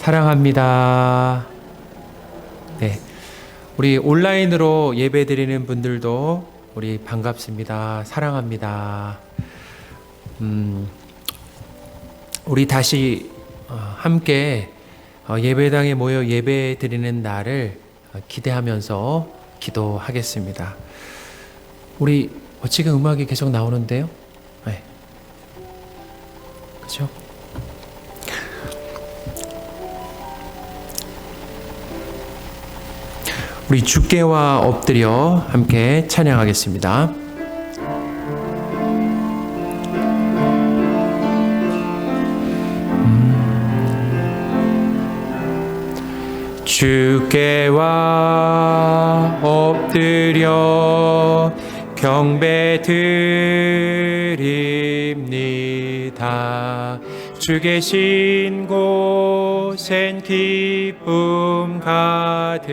사랑합니다. 네, 우리 온라인으로 예배 드리는 분들도 우리 반갑습니다. 사랑합니다. 우리 다시 함께 예배당에 모여 예배 드리는 날을 기대하면서 기도하겠습니다. 우리 지금 음악이 계속 나오는데요. 네. 그렇죠? 우리 주께와 엎드려 함께 찬양하겠습니다. 주께와 엎드려 경배드립니다. 주 계신 곳엔 기쁨 가득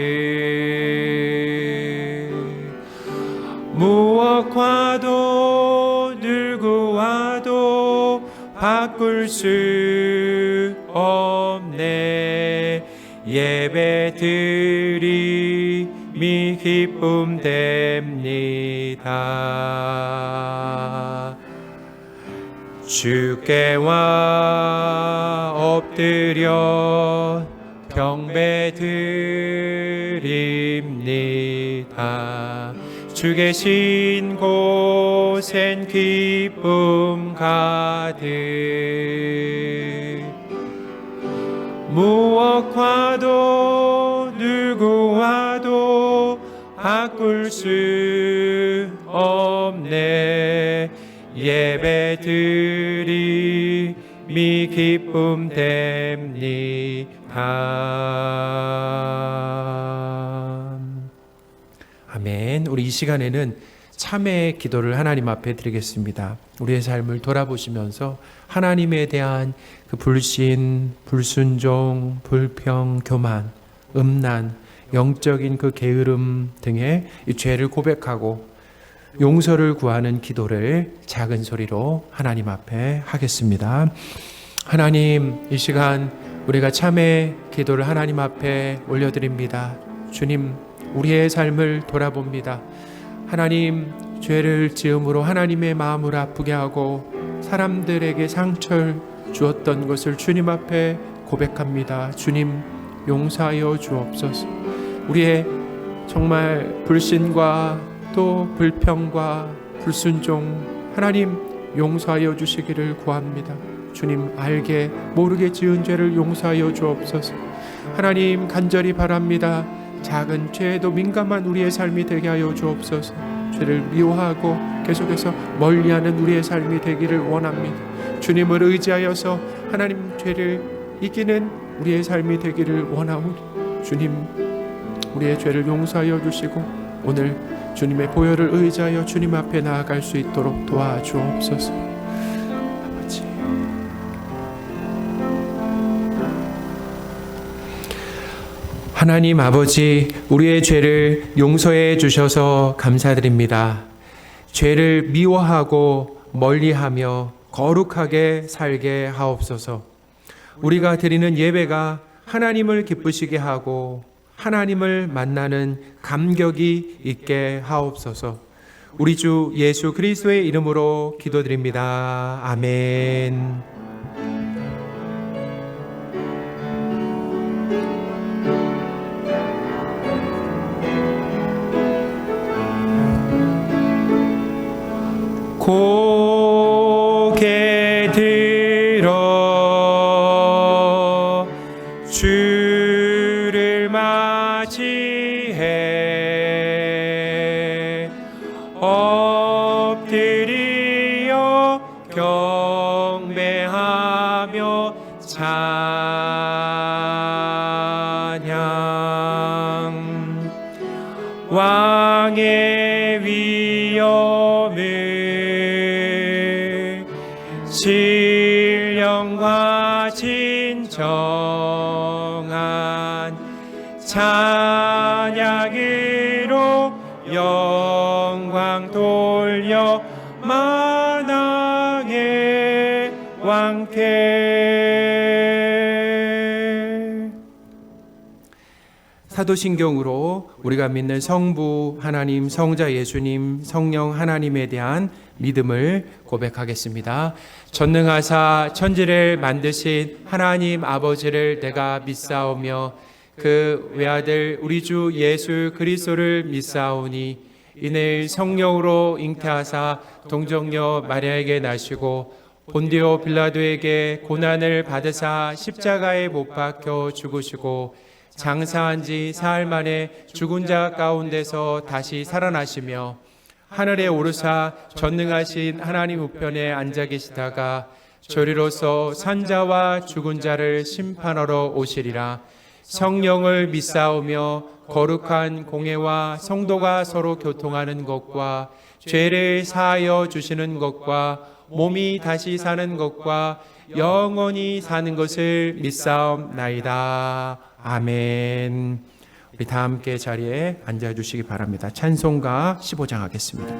무엇과도 누구와도 바꿀 수 없네. 예배드림이 기쁨 됩니다. 주께와 엎드려 경배드립니다. 주 계신 곳엔 기쁨 가득 무엇과도 누구와도 바꿀 수 없네. 예배드림이 기쁨 됩니다. 아멘. 우리 이 시간에는 참회의 기도를 하나님 앞에 드리겠습니다. 우리의 삶을 돌아보시면서 하나님에 대한 그 불신, 불순종, 불평, 교만, 음란, 영적인 그 게으름 등의 이 죄를 고백하고 용서를 구하는 기도를 작은 소리로 하나님 앞에 하겠습니다. 하나님, 이 시간 우리가 참회 기도를 하나님 앞에 올려드립니다. 주님, 우리의 삶을 돌아봅니다. 하나님, 죄를 지음으로 하나님의 마음을 아프게 하고 사람들에게 상처를 주었던 것을 주님 앞에 고백합니다. 주님, 용서하여 주옵소서. 우리의 정말 불신과 또 불평과 불순종, 하나님 용서하여 주시기를 구합니다. 주님, 알게 모르게 지은 죄를 용서하여 주옵소서. 하나님, 간절히 바랍니다. 작은 죄에도 민감한 우리의 삶이 되게 하여 주옵소서. 죄를 미워하고 계속해서 멀리하는 우리의 삶이 되기를 원합니다. 주님을 의지하여서 하나님 죄를 이기는 우리의 삶이 되기를 원하오니 주님, 우리의 죄를 용서하여 주시고 오늘 주님의 보혈을 의지하여 주님 앞에 나아갈 수 있도록 도와주옵소서. 아버지, 하나님 아버지, 우리의 죄를 용서해 주셔서 감사드립니다. 죄를 미워하고 멀리하며 거룩하게 살게 하옵소서. 우리가 드리는 예배가 하나님을 기쁘시게 하고 하나님을 만나는 감격이 있게 하옵소서. 우리 주 예수 그리스도의 이름으로 기도드립니다. 아멘. 고개 들어 주를 맞이해 엎드려 경배하며 찬양. 왕의 위엄을 신령과 진정한 찬양으로 영광 돌려 만왕의 왕께 사도신경으로 우리가 믿는 성부 하나님, 성자 예수님, 성령 하나님에 대한 믿음을 고백하겠습니다. 전능하사 천지를 만드신 하나님 아버지를 내가 믿사오며 그 외아들 우리 주 예수 그리스도를 믿사오니 이는 성령으로 잉태하사 동정녀 마리아에게 나시고 본디오 빌라도에게 고난을 받으사 십자가에 못 박혀 죽으시고 장사한 지 사흘 만에 죽은 자 가운데서 다시 살아나시며 하늘에 오르사 전능하신 하나님 우편에 앉아 계시다가 저리로서 산자와 죽은 자를 심판하러 오시리라. 성령을 믿사오며 거룩한 공회와 성도가 서로 교통하는 것과 죄를 사하여 주시는 것과 몸이 다시 사는 것과 영원히 사는 것을 믿사옵나이다. 아멘. 우리 다 함께 자리에 앉아주시기 바랍니다. 찬송가 15장 하겠습니다.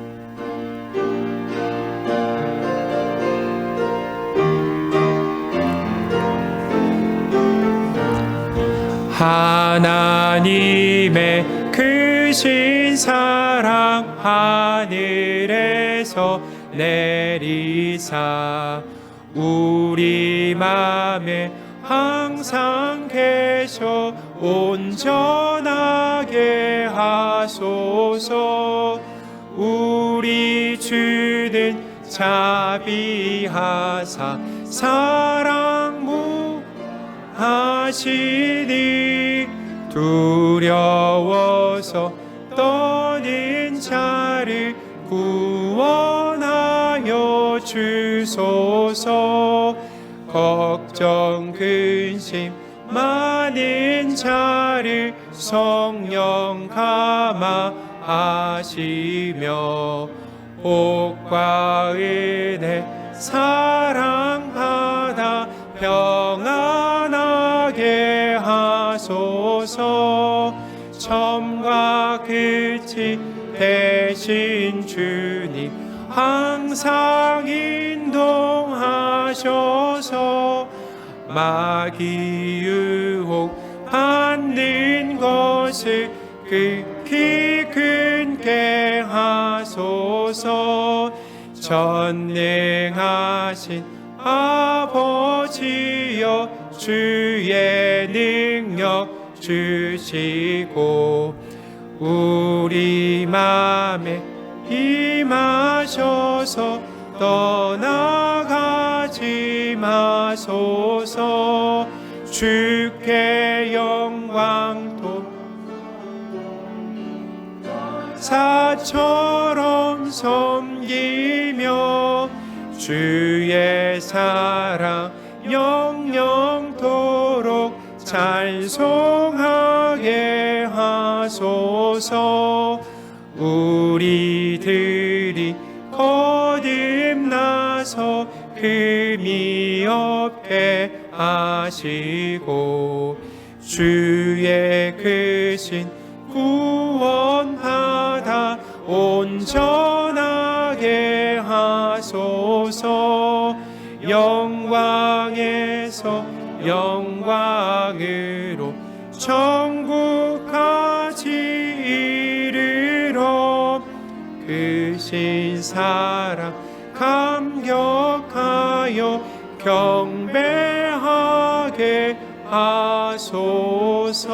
하나님의 크신 사랑 하늘에서 내리사 우리 맘에 항상 계셔 온전하게 하소서. 우리 주는 자비하사 사랑 무하시니 두려워서 떠는 자를 구원하여 주소서. 걱정 근심 많은 자를 성령 감화하시며 복과 은혜 사랑받아 평안하게 하소서. 처음과 끝이 되신 주님 항상 인도하셔서 마귀 유혹 받는 것을 극히 끊게 하소서. 전능하신 아버지여 주의 능력 주시고 우리 맘에 임하셔서 떠나가지 마소서. 주께 영광도 사처럼 섬기며 주의 사랑 영영토록 찬송하게 하소서. 우리들이 거듭나서 흠이 없게 하시고 주의 크신 구원받아 온전하게 하소서. 영광에서 영광으로 천국까지 이르러 크신 사랑 감격하여 경배하게 하소서.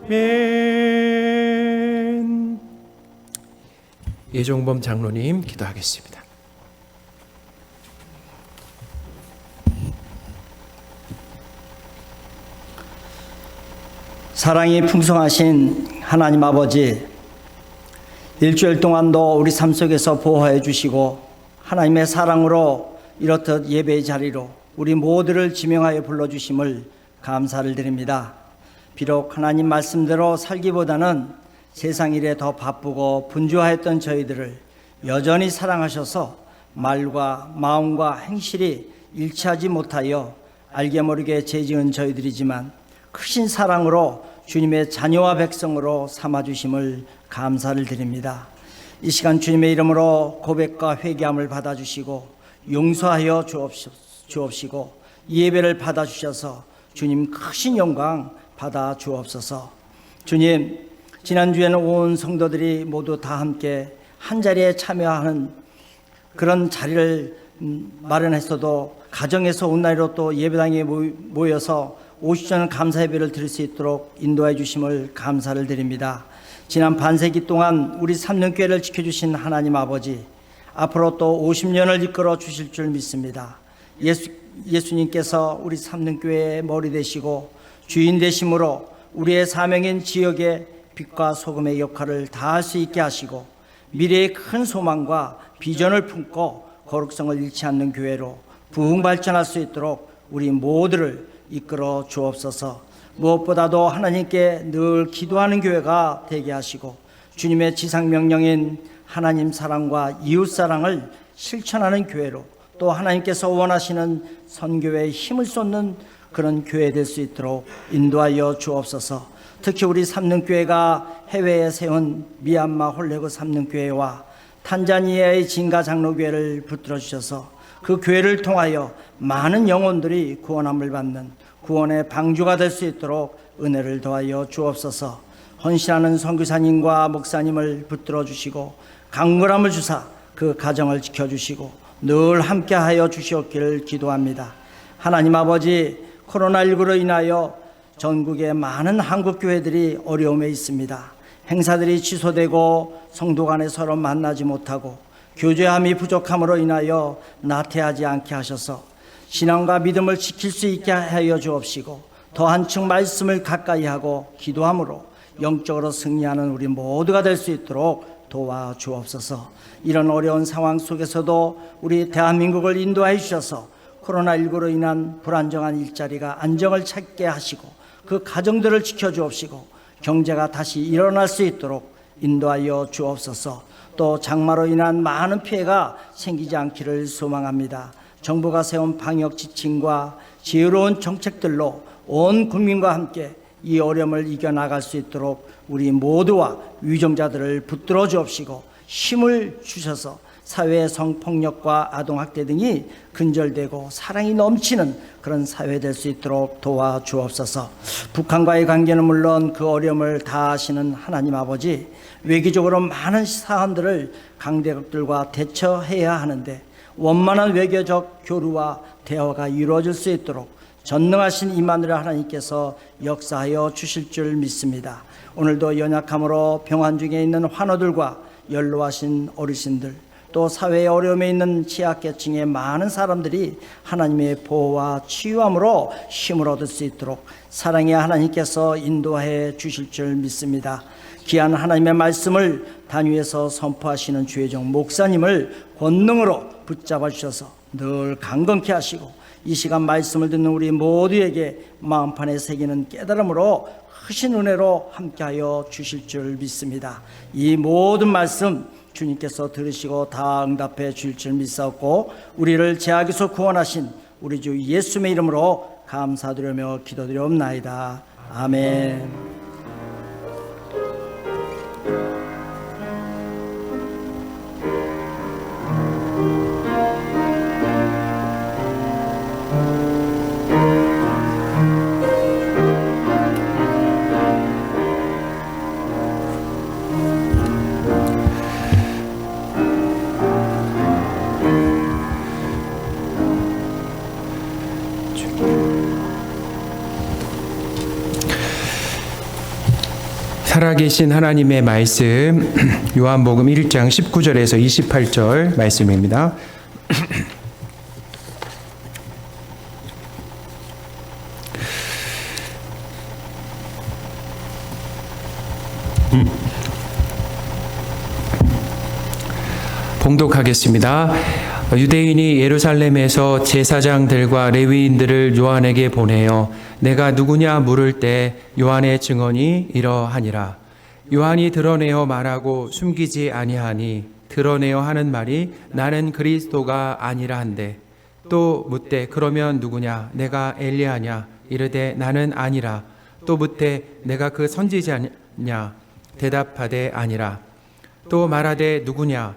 아멘. 예종범 장로님 기도하겠습니다. 사랑이 풍성하신 하나님 아버지, 일주일 동안도 우리 삶 속에서 보호해 주시고 하나님의 사랑으로 이렇듯 예배의 자리로 우리 모두를 지명하여 불러주심을 감사를 드립니다. 비록 하나님 말씀대로 살기보다는 세상 일에 더 바쁘고 분주하였던 저희들을 여전히 사랑하셔서 말과 마음과 행실이 일치하지 못하여 알게 모르게 죄지은 저희들이지만 크신 사랑으로 주님의 자녀와 백성으로 삼아주심을 감사를 드립니다. 이 시간 주님의 이름으로 고백과 회개함을 받아주시고 용서하여 주옵시고 이 예배를 받아주셔서 주님 크신 영광 받아 주옵소서. 주님, 지난주에는 온 성도들이 모두 다 함께 한 자리에 참여하는 그런 자리를 마련했어도 가정에서 온라인으로 또 예배당에 모여서 오시는 감사 예배를 드릴 수 있도록 인도해 주심을 감사를 드립니다. 지난 반세기 동안 우리 삼륜교회를 지켜주신 하나님 아버지, 앞으로 또 50년을 이끌어 주실 줄 믿습니다. 예수님께서 우리 삼륜교회의 머리 되시고 주인 되심으로 우리의 사명인 지역의 빛과 소금의 역할을 다할 수 있게 하시고 미래의 큰 소망과 비전을 품고 거룩성을 잃지 않는 교회로 부흥 발전할 수 있도록 우리 모두를 이끌어 주옵소서. 무엇보다도 하나님께 늘 기도하는 교회가 되게 하시고 주님의 지상명령인 하나님 사랑과 이웃 사랑을 실천하는 교회로, 또 하나님께서 원하시는 선교회에 힘을 쏟는 그런 교회 될 수 있도록 인도하여 주옵소서. 특히 우리 삼륜교회가 해외에 세운 미얀마 홀레그 삼륜교회와 탄자니아의 진가 장로교회를 붙들어 주셔서 그 교회를 통하여 많은 영혼들이 구원함을 받는 구원의 방주가 될 수 있도록 은혜를 더하여 주옵소서. 헌신하는 선교사님과 목사님을 붙들어 주시고 강건함을 주사 그 가정을 지켜주시고 늘 함께하여 주시옵기를 기도합니다. 하나님 아버지, 코로나19로 인하여 전국의 많은 한국교회들이 어려움에 있습니다. 행사들이 취소되고 성도 간에 서로 만나지 못하고 교제함이 부족함으로 인하여 나태하지 않게 하셔서 신앙과 믿음을 지킬 수 있게 하여 주옵시고 더 한층 말씀을 가까이 하고 기도함으로 영적으로 승리하는 우리 모두가 될 수 있도록 도와주옵소서. 이런 어려운 상황 속에서도 우리 대한민국을 인도해 주셔서 코로나19로 인한 불안정한 일자리가 안정을 찾게 하시고 그 가정들을 지켜주옵시고 경제가 다시 일어날 수 있도록 인도하여 주옵소서. 또 장마로 인한 많은 피해가 생기지 않기를 소망합니다. 정부가 세운 방역 지침과 지혜로운 정책들로 온 국민과 함께 이 어려움을 이겨나갈 수 있도록 우리 모두와 위정자들을 붙들어 주옵시고 힘을 주셔서 사회의 성폭력과 아동학대 등이 근절되고 사랑이 넘치는 그런 사회 될 수 있도록 도와주옵소서. 북한과의 관계는 물론 그 어려움을 다 아시는 하나님 아버지, 외교적으로 많은 사안들을 강대국들과 대처해야 하는데 원만한 외교적 교류와 대화가 이루어질 수 있도록 전능하신 임마누엘 하나님께서 역사하여 주실 줄 믿습니다. 오늘도 연약함으로 병환 중에 있는 환우들과 연로하신 어르신들, 또 사회의 어려움에 있는 취약계층의 많은 사람들이 하나님의 보호와 치유함으로 힘을 얻을 수 있도록 사랑의 하나님께서 인도해 주실 줄 믿습니다. 귀한 하나님의 말씀을 단위에서 선포하시는 주의종 목사님을 권능으로 붙잡아 주셔서 늘 강건케 하시고 이 시간 말씀을 듣는 우리 모두에게 마음판에 새기는 깨달음으로 크신 은혜로 함께하여 주실 줄 믿습니다. 이 모든 말씀 주님께서 들으시고 다 응답해 주실 줄 믿사옵고 우리를 죄악에서 구원하신 우리 주 예수의 이름으로 감사드리며 기도드리옵나이다. 아멘. 살아계신 하나님의 말씀, 요한복음 1장 19절에서 28절 말씀입니다. 봉독하겠습니다. 유대인이 예루살렘에서 제사장들과 레위인들을 요한에게 보내어 내가 누구냐 물을 때 요한의 증언이 이러하니라. 요한이 드러내어 말하고 숨기지 아니하니 드러내어 하는 말이 나는 그리스도가 아니라 한데 또 묻되 그러면 누구냐 내가 엘리야냐 이르되 나는 아니라 또 묻되 내가 그 선지자냐 대답하되 아니라 또 말하되 누구냐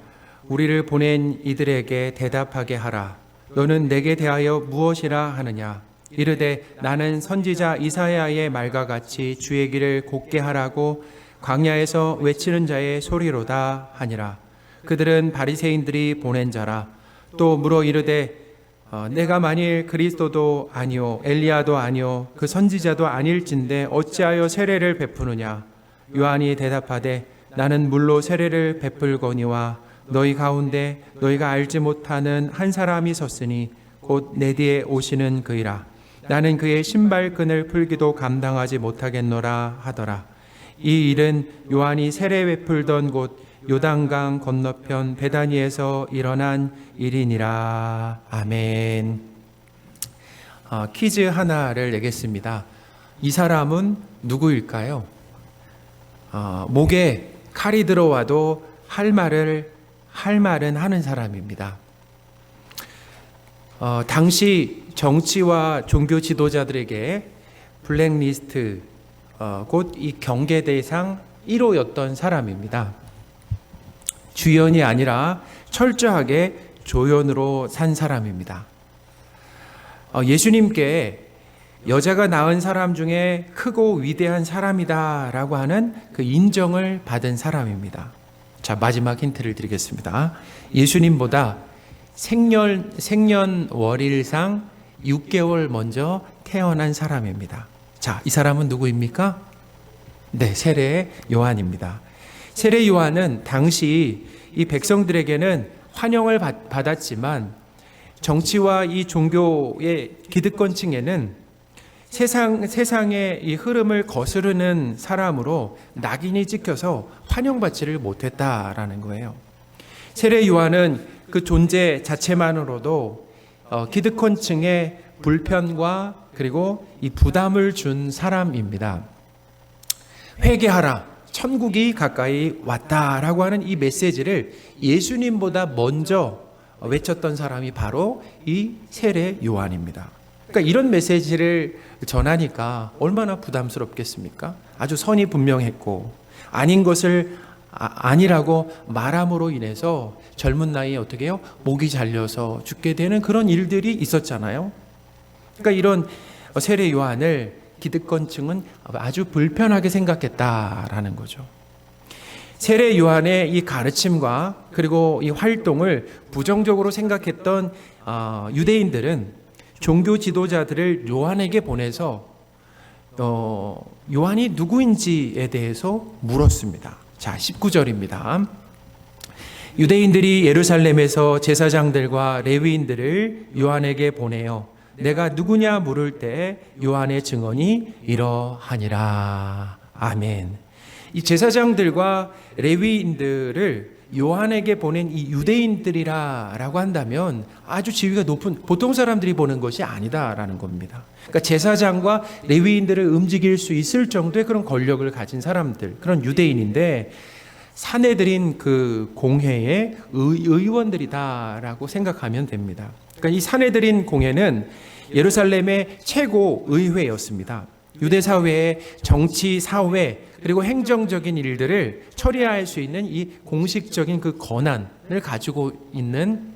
우리를 보낸 이들에게 대답하게 하라. 너는 내게 대하여 무엇이라 하느냐? 이르되 나는 선지자 이사야의 말과 같이 주의 길을 곧게 하라고 광야에서 외치는 자의 소리로다 하니라. 그들은 바리새인들이 보낸 자라. 또 물어 이르되 내가 만일 그리스도도 아니요 엘리야도 아니요 그 선지자도 아닐진데 어찌하여 세례를 베푸느냐? 요한이 대답하되 나는 물로 세례를 베풀거니와 너희 가운데 너희가 알지 못하는 한 사람이 섰으니 곧 내 뒤에 오시는 그이라. 나는 그의 신발끈을 풀기도 감당하지 못하겠노라 하더라. 이 일은 요한이 세례 베풀던 곳 요단강 건너편 베다니에서 일어난 일이니라. 아멘. 퀴즈 하나를 내겠습니다. 이 사람은 누구일까요? 목에 칼이 들어와도 할 말은 하는 사람입니다. 당시 정치와 종교 지도자들에게 블랙리스트, 곧 이 경계 대상 1호였던 사람입니다. 주연이 아니라 철저하게 조연으로 산 사람입니다. 예수님께 여자가 낳은 사람 중에 크고 위대한 사람이다라고 하는 그 인정을 받은 사람입니다. 자, 마지막 힌트를 드리겠습니다. 예수님보다 생년월일상 6개월 먼저 태어난 사람입니다. 자, 이 사람은 누구입니까? 네, 세례 요한입니다. 세례 요한은 당시 이 백성들에게는 환영을 받았지만 정치와 이 종교의 기득권층에는 세상의 이 흐름을 거스르는 사람으로 낙인이 찍혀서 환영받지를 못했다라는 거예요. 세례 요한은 그 존재 자체만으로도 기득권층의 불편과 그리고 이 부담을 준 사람입니다. 회개하라, 천국이 가까이 왔다라고 하는 이 메시지를 예수님보다 먼저 외쳤던 사람이 바로 이 세례 요한입니다. 그러니까 이런 메시지를 전하니까 얼마나 부담스럽겠습니까? 아주 선이 분명했고 아닌 것을 아니라고 말함으로 인해서 젊은 나이에 어떻게 해요? 목이 잘려서 죽게 되는 그런 일들이 있었잖아요. 그러니까 이런 세례 요한을 기득권층은 아주 불편하게 생각했다라는 거죠. 세례 요한의 이 가르침과 그리고 이 활동을 부정적으로 생각했던 유대인들은 종교 지도자들을 요한에게 보내서 요한이 누구인지에 대해서 물었습니다. 자, 19절입니다. 유대인들이 예루살렘에서 제사장들과 레위인들을 요한에게 보내어 내가 누구냐 물을 때 요한의 증언이 이러하니라. 아멘. 이 제사장들과 레위인들을 요한에게 보낸 이 유대인들이라고 한다면 아주 지위가 높은 보통 사람들이 보는 것이 아니다라는 겁니다. 그러니까 제사장과 레위인들을 움직일 수 있을 정도의 그런 권력을 가진 사람들, 그런 유대인인데 사내들인 그 공회의 의원들이다라고 생각하면 됩니다. 그러니까 이 사내들인 공회는 예루살렘의 최고 의회였습니다. 유대 사회의 정치, 사회 그리고 행정적인 일들을 처리할 수 있는 이 공식적인 그 권한을 가지고 있는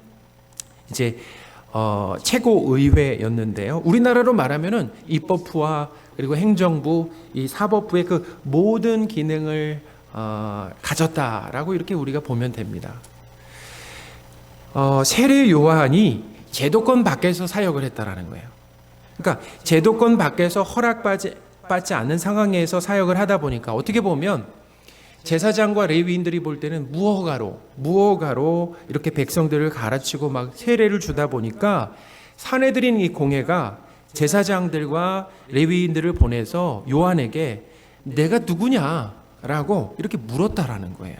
이제 최고 의회였는데요. 우리나라로 말하면은 입법부와 그리고 행정부, 이 사법부의 그 모든 기능을 가졌다라고 이렇게 우리가 보면 됩니다. 세례 요한이 제도권 밖에서 사역을 했다라는 거예요. 그러니까 제도권 밖에서 허락받지 않는 상황에서 사역을 하다 보니까 어떻게 보면 제사장과 레위인들이 볼 때는 무허가로 이렇게 백성들을 가르치고 막 세례를 주다 보니까 사내들인 이 공회가 제사장들과 레위인들을 보내서 요한에게 내가 누구냐라고 이렇게 물었다라는 거예요.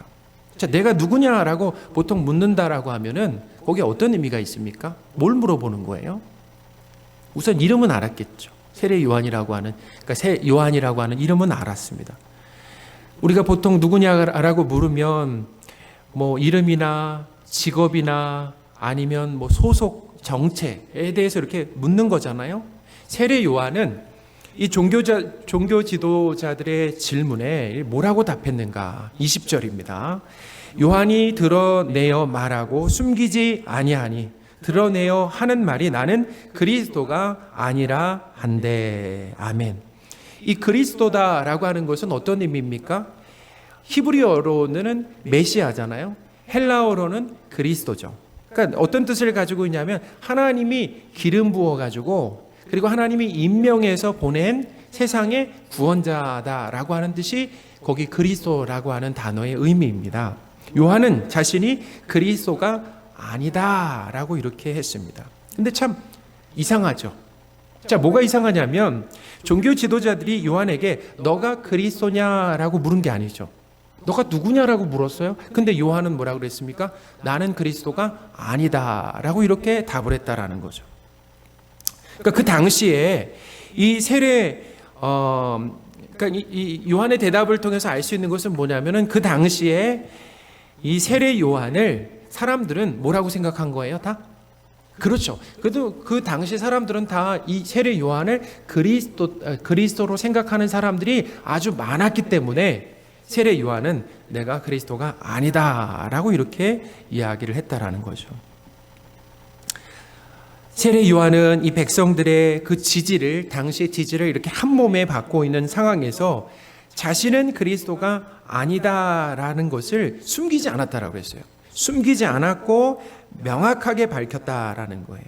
자, 내가 누구냐라고 보통 묻는다라고 하면은 거기에 어떤 의미가 있습니까? 뭘 물어보는 거예요? 우선 이름은 알았겠죠. 세례 요한이라고 하는, 그러니까 요한이라고 하는 이름은 알았습니다. 우리가 보통 누구냐라고 물으면 뭐 이름이나 직업이나 아니면 뭐 소속 정체에 대해서 이렇게 묻는 거잖아요. 세례 요한은 이 종교 지도자들의 질문에 뭐라고 답했는가? 20절입니다. 요한이 드러내어 말하고 숨기지 아니하니 드러내어 하는 말이 나는 그리스도가 아니라 한데. 아멘. 이 그리스도다라고 하는 것은 어떤 의미입니까? 히브리어로는 메시아잖아요. 헬라어로는 그리스도죠. 그러니까 어떤 뜻을 가지고 있냐면 하나님이 기름 부어가지고 그리고 하나님이 임명해서 보낸 세상의 구원자다라고 하는 뜻이 거기 그리스도라고 하는 단어의 의미입니다. 요한은 자신이 그리스도가 아니다라고 이렇게 했습니다. 근데 참 이상하죠. 자, 뭐가 이상하냐면 종교 지도자들이 요한에게 너가 그리스도냐라고 물은 게 아니죠. 너가 누구냐라고 물었어요. 근데 요한은 뭐라고 그랬습니까? 나는 그리스도가 아니다라고 이렇게 답을 했다라는 거죠. 그러니까 그 당시에 이 세례 그러니까 이 요한의 대답을 통해서 알 수 있는 것은 뭐냐면은 그 당시에 이 세례 요한을 사람들은 뭐라고 생각한 거예요? 다? 그렇죠. 그래도 그 당시 사람들은 다 이 세례 요한을 그리스도로 생각하는 사람들이 아주 많았기 때문에 세례 요한은 내가 그리스도가 아니다라고 이렇게 이야기를 했다라는 거죠. 세례 요한은 이 백성들의 그 지지를, 당시의 지지를 이렇게 한 몸에 받고 있는 상황에서 자신은 그리스도가 아니다라는 것을 숨기지 않았다라고 했어요. 숨기지 않았고 명확하게 밝혔다라는 거예요.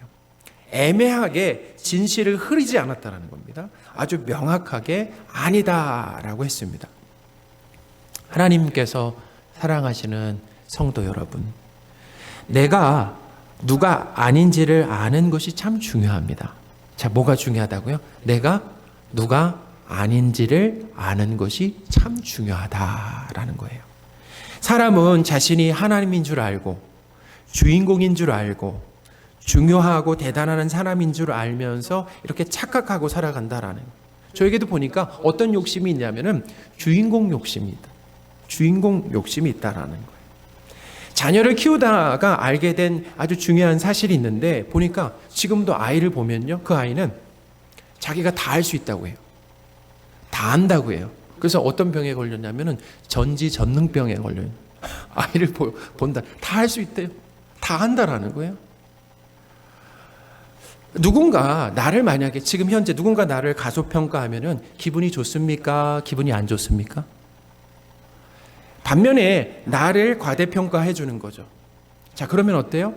애매하게 진실을 흐리지 않았다라는 겁니다. 아주 명확하게 아니다라고 했습니다. 하나님께서 사랑하시는 성도 여러분, 내가 누가 아닌지를 아는 것이 참 중요합니다. 자, 뭐가 중요하다고요? 내가 누가 아닌지를 아는 것이 참 중요하다라는 거예요. 사람은 자신이 하나님인 줄 알고 주인공인 줄 알고 중요하고 대단한 사람인 줄 알면서 이렇게 착각하고 살아간다라는 거예요. 저에게도 보니까 어떤 욕심이 있냐면은 주인공 욕심이 있다. 주인공 욕심이 있다라는 거예요. 자녀를 키우다가 알게 된 아주 중요한 사실이 있는데 보니까 지금도 아이를 보면요. 그 아이는 자기가 다 할 수 있다고 해요. 다 안다고 해요. 그래서 어떤 병에 걸렸냐면은 전지전능병에 걸려요. 아이를 본다. 다 할 수 있대요. 다 한다라는 거예요. 누군가 나를 만약에 지금 현재 누군가 나를 가소평가하면은 기분이 좋습니까? 기분이 안 좋습니까? 반면에 나를 과대평가해 주는 거죠. 자, 그러면 어때요?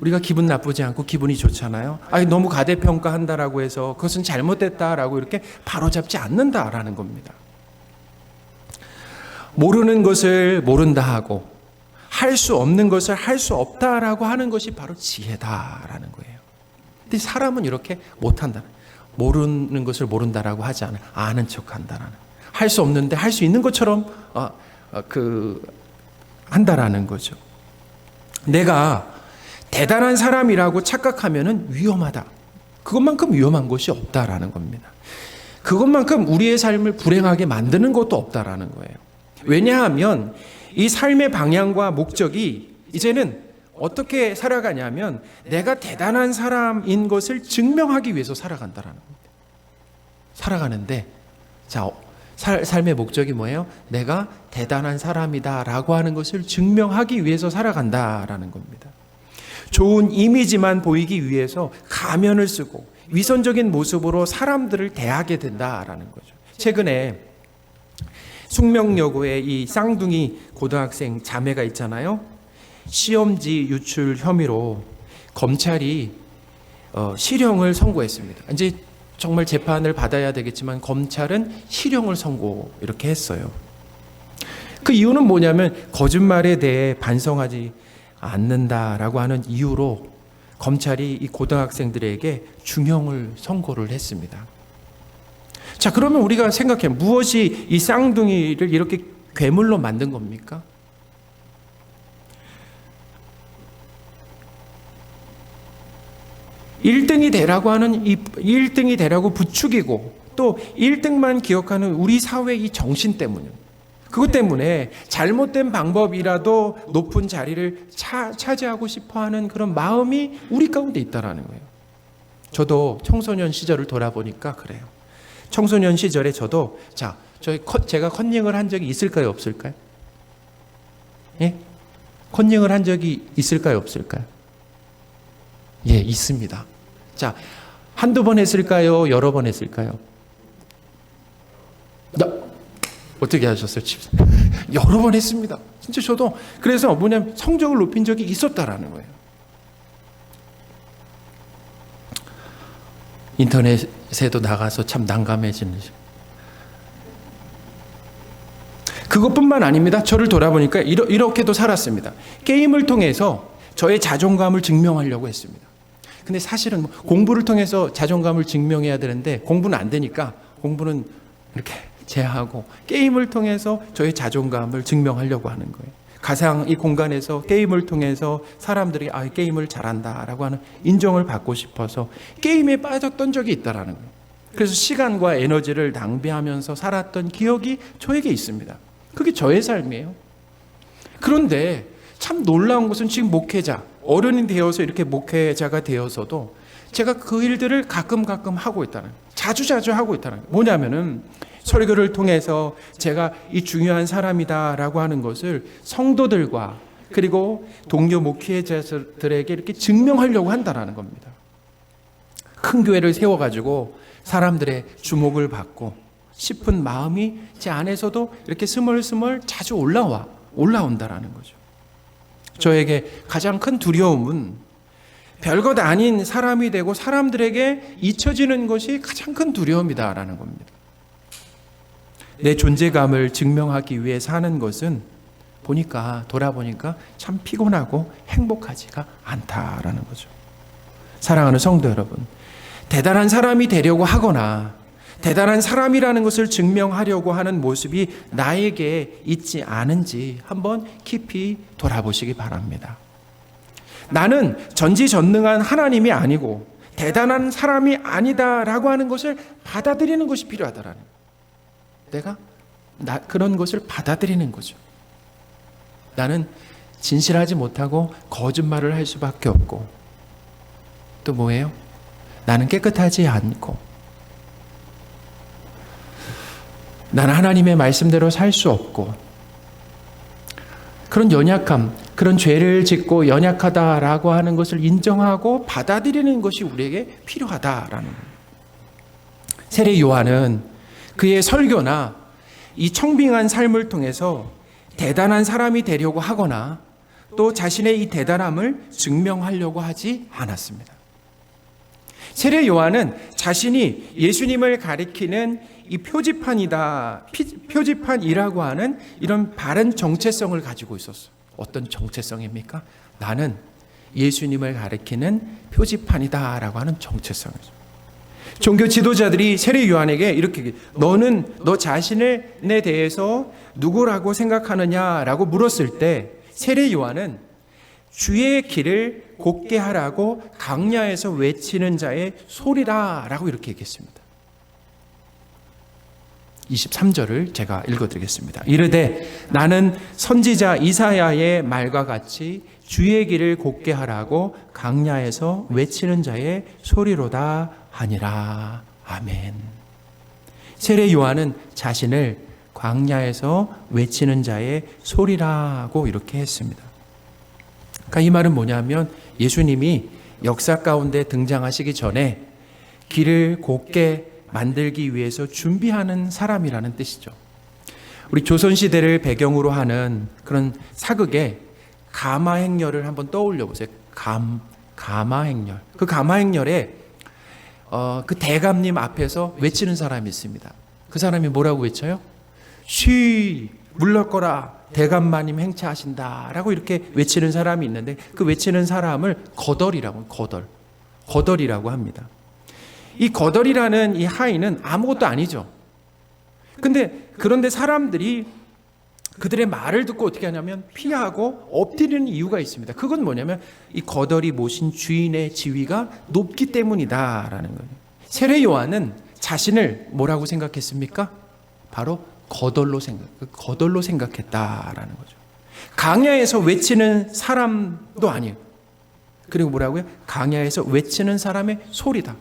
우리가 기분 나쁘지 않고 기분이 좋잖아요. 아니, 너무 과대평가한다라고 해서 그것은 잘못됐다라고 이렇게 바로잡지 않는다라는 겁니다. 모르는 것을 모른다 하고 할 수 없는 것을 할 수 없다라고 하는 것이 바로 지혜다라는 거예요. 근데 사람은 이렇게 못한다. 모르는 것을 모른다라고 하지 않아요. 아는 척한다라는. 할 수 없는데 할 수 있는 것처럼 한다라는 거죠. 내가 대단한 사람이라고 착각하면은 위험하다. 그것만큼 위험한 것이 없다라는 겁니다. 그것만큼 우리의 삶을 불행하게 만드는 것도 없다라는 거예요. 왜냐하면 이 삶의 방향과 목적이 이제는 어떻게 살아가냐면 내가 대단한 사람인 것을 증명하기 위해서 살아간다라는 겁니다. 살아가는데 자, 삶의 목적이 뭐예요? 내가 대단한 사람이다라고 하는 것을 증명하기 위해서 살아간다라는 겁니다. 좋은 이미지만 보이기 위해서 가면을 쓰고 위선적인 모습으로 사람들을 대하게 된다라는 거죠. 최근에 숙명여고에 이 쌍둥이 고등학생 자매가 있잖아요. 시험지 유출 혐의로 검찰이 실형을 선고했습니다. 이제 정말 재판을 받아야 되겠지만 검찰은 실형을 선고 이렇게 했어요. 그 이유는 뭐냐면 거짓말에 대해 반성하지 않는다라고 하는 이유로 검찰이 이 고등학생들에게 중형을 선고를 했습니다. 자, 그러면 우리가 생각해, 무엇이 이 쌍둥이를 이렇게 괴물로 만든 겁니까? (1등이) 되라고 하는 이 1등이 되라고 부추기고 또 1등만 기억하는 우리 사회의 이 정신 때문이에요. 그것 때문에 잘못된 방법이라도 높은 자리를 차지하고 싶어하는 그런 마음이 우리 가운데 있다라는 거예요. 저도 청소년 시절을 돌아보니까 그래요. 청소년 시절에 저도 제가 컨닝을 한 적이 있을까요, 없을까요? 예? 컨닝을 한 적이 있을까요, 없을까요? 예, 있습니다. 자, 한두 번 했을까요? 여러 번 했을까요? 어떻게 하셨어요? 여러 번 했습니다. 진짜 저도 그래서 뭐냐면 성적을 높인 적이 있었다라는 거예요. 인터넷에도 나가서 참 난감해지는. 그것뿐만 아닙니다. 저를 돌아보니까 이렇게도 살았습니다. 게임을 통해서 저의 자존감을 증명하려고 했습니다. 근데 사실은 공부를 통해서 자존감을 증명해야 되는데 공부는 안 되니까 공부는 이렇게 제하고 게임을 통해서 저의 자존감을 증명하려고 하는 거예요. 가상 이 공간에서 게임을 통해서 사람들이 게임을 잘한다라고 하는 인정을 받고 싶어서 게임에 빠졌던 적이 있다라는 거예요. 그래서 시간과 에너지를 낭비하면서 살았던 기억이 저에게 있습니다. 그게 저의 삶이에요. 그런데 참 놀라운 것은 지금 목회자, 어른이 되어서 이렇게 목회자가 되어서도 제가 그 일들을 가끔 하고 있다는 거예요. 자주 하고 있다는 거예요. 뭐냐면은 설교를 통해서 제가 이 중요한 사람이다라고 하는 것을 성도들과 그리고 동료 목회자들에게 이렇게 증명하려고 한다는 겁니다. 큰 교회를 세워가지고 사람들의 주목을 받고 싶은 마음이 제 안에서도 이렇게 스멀스멀 자주 올라온다라는 거죠. 저에게 가장 큰 두려움은 별것 아닌 사람이 되고 사람들에게 잊혀지는 것이 가장 큰 두려움이다라는 겁니다. 내 존재감을 증명하기 위해 사는 것은 돌아보니까 참 피곤하고 행복하지가 않다라는 거죠. 사랑하는 성도 여러분, 대단한 사람이 되려고 하거나 대단한 사람이라는 것을 증명하려고 하는 모습이 나에게 있지 않은지 한번 깊이 돌아보시기 바랍니다. 나는 전지전능한 하나님이 아니고 대단한 사람이 아니다라고 하는 것을 받아들이는 것이 필요하다라는 거예요. 내가 그런 것을 받아들이는 거죠. 나는 진실하지 못하고 거짓말을 할 수밖에 없고 또 뭐예요? 나는 깨끗하지 않고 나는 하나님의 말씀대로 살 수 없고 그런 연약함, 그런 죄를 짓고 연약하다라고 하는 것을 인정하고 받아들이는 것이 우리에게 필요하다라는 거예요. 세례 요한은 그의 설교나 이 청빙한 삶을 통해서 대단한 사람이 되려고 하거나 또 자신의 이 대단함을 증명하려고 하지 않았습니다. 세례 요한은 자신이 예수님을 가리키는 이 표지판이라고 하는 이런 바른 정체성을 가지고 있었어요. 어떤 정체성입니까? 나는 예수님을 가리키는 표지판이다라고 하는 정체성이죠. 종교 지도자들이 세례 요한에게 이렇게 너는 너 자신에 대해서 누구라고 생각하느냐라고 물었을 때 세례 요한은 주의 길을 곧게 하라고 강야에서 외치는 자의 소리라라고 이렇게 얘기했습니다. 23절을 제가 읽어드리겠습니다. 이르되 나는 선지자 이사야의 말과 같이 주의 길을 곧게 하라고 강야에서 외치는 자의 소리로다 하니라. 아멘. 세례 요한은 자신을 광야에서 외치는 자의 소리라고 이렇게 했습니다. 그러니까 이 말은 뭐냐면 예수님이 역사 가운데 등장하시기 전에 길을 곧게 만들기 위해서 준비하는 사람이라는 뜻이죠. 우리 조선시대를 배경으로 하는 그런 사극에 가마행렬을 한번 떠올려 보세요. 가마행렬. 그 가마행렬에 그 대감님 앞에서 외치는 사람이 있습니다. 그 사람이 뭐라고 외쳐요? 쉬 물러거라 대감마님 행차하신다라고 이렇게 외치는 사람이 있는데 그 외치는 사람을 거덜이라고 합니다. 이 거덜이라는 이 하인은 아무것도 아니죠. 그런데 사람들이 그들의 말을 듣고 어떻게 하냐면 피하고 엎드리는 이유가 있습니다. 그건 뭐냐면 이 거덜이 모신 주인의 지위가 높기 때문이다라는 거예요. 세례 요한은 자신을 뭐라고 생각했습니까? 바로 거덜로 생각했다라는 거죠. 강야에서 외치는 사람도 아니에요. 그리고 뭐라고요? 강야에서 외치는 사람의 소리다.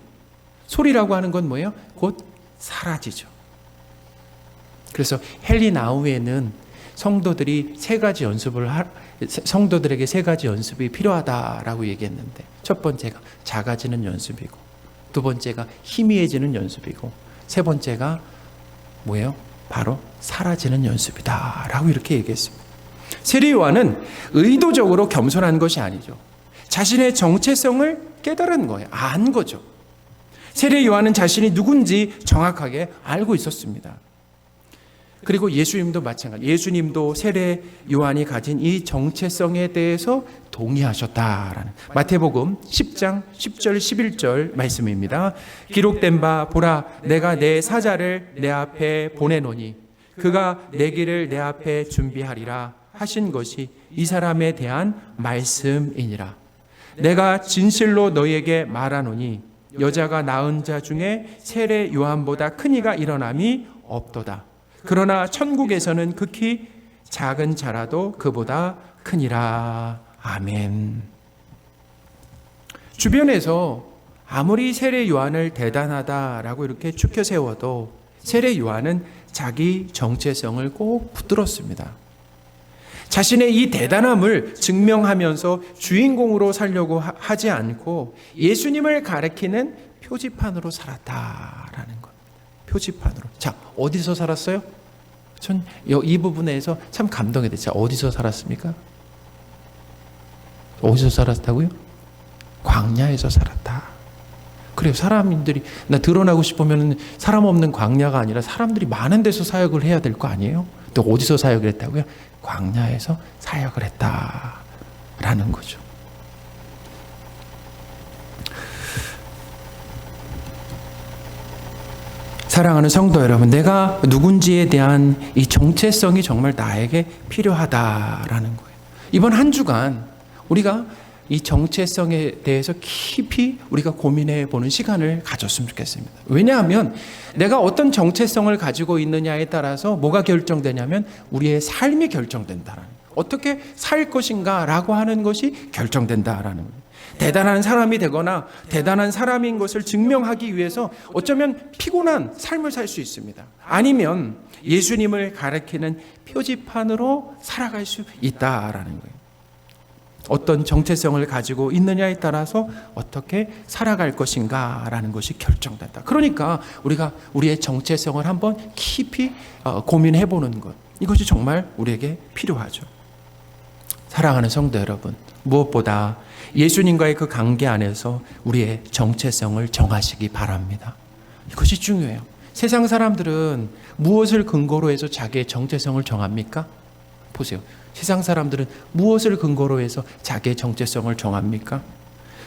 소리라고 하는 건 뭐예요? 곧 사라지죠. 그래서 헨리 나우에는 성도들에게 세 가지 연습이 필요하다라고 얘기했는데, 첫 번째가 작아지는 연습이고, 두 번째가 희미해지는 연습이고, 세 번째가 뭐예요? 바로 사라지는 연습이다라고 이렇게 얘기했습니다. 세례 요한은 의도적으로 겸손한 것이 아니죠. 자신의 정체성을 깨달은 거예요. 안 거죠. 세례 요한은 자신이 누군지 정확하게 알고 있었습니다. 그리고 예수님도 마찬가지. 예수님도 세례 요한이 가진 이 정체성에 대해서 동의하셨다라는 마태복음 10장 10절 11절 말씀입니다. 기록된 바 보라 내가 내 사자를 내 앞에 보내노니 그가 내 길을 내 앞에 준비하리라 하신 것이 이 사람에 대한 말씀이니라. 내가 진실로 너희에게 말하노니 여자가 낳은 자 중에 세례 요한보다 큰 이가 일어남이 없도다. 그러나 천국에서는 극히 작은 자라도 그보다 크니라. 아멘. 주변에서 아무리 세례 요한을 대단하다라고 이렇게 추켜 세워도 세례 요한은 자기 정체성을 꼭 붙들었습니다. 자신의 이 대단함을 증명하면서 주인공으로 살려고 하지 않고 예수님을 가리키는 표지판으로 살았다라는 것. 표지판으로. 자, 어디서 살았어요? 전 이 부분에서 참 감동이 됐어요. 어디서 살았습니까? 어디서 살았다고요? 광야에서 살았다. 그래요. 사람들이 나 드러나고 싶으면 사람 없는 광야가 아니라 사람들이 많은 데서 사역을 해야 될 거 아니에요? 또 어디서 사역을 했다고요? 광야에서 사역을 했다라는 거죠. 사랑하는 성도 여러분, 내가 누군지에 대한 이 정체성이 정말 나에게 필요하다라는 거예요. 이번 한 주간 우리가 이 정체성에 대해서 깊이 우리가 고민해 보는 시간을 가졌으면 좋겠습니다. 왜냐하면 내가 어떤 정체성을 가지고 있느냐에 따라서 뭐가 결정되냐면 우리의 삶이 결정된다라는 거예요. 어떻게 살 것인가라고 하는 것이 결정된다라는 거예요. 대단한 사람이 되거나 대단한 사람인 것을 증명하기 위해서 어쩌면 피곤한 삶을 살 수 있습니다. 아니면 예수님을 가리키는 표지판으로 살아갈 수 있다라는 거예요. 어떤 정체성을 가지고 있느냐에 따라서 어떻게 살아갈 것인가라는 것이 결정된다. 그러니까 우리가 우리의 정체성을 한번 깊이 고민해 보는 것, 이것이 정말 우리에게 필요하죠. 사랑하는 성도 여러분, 무엇보다 예수님과의 그 관계 안에서 우리의 정체성을 정하시기 바랍니다. 이것이 중요해요. 세상 사람들은 무엇을 근거로 해서 자기의 정체성을 정합니까? 보세요. 세상 사람들은 무엇을 근거로 해서 자기의 정체성을 정합니까?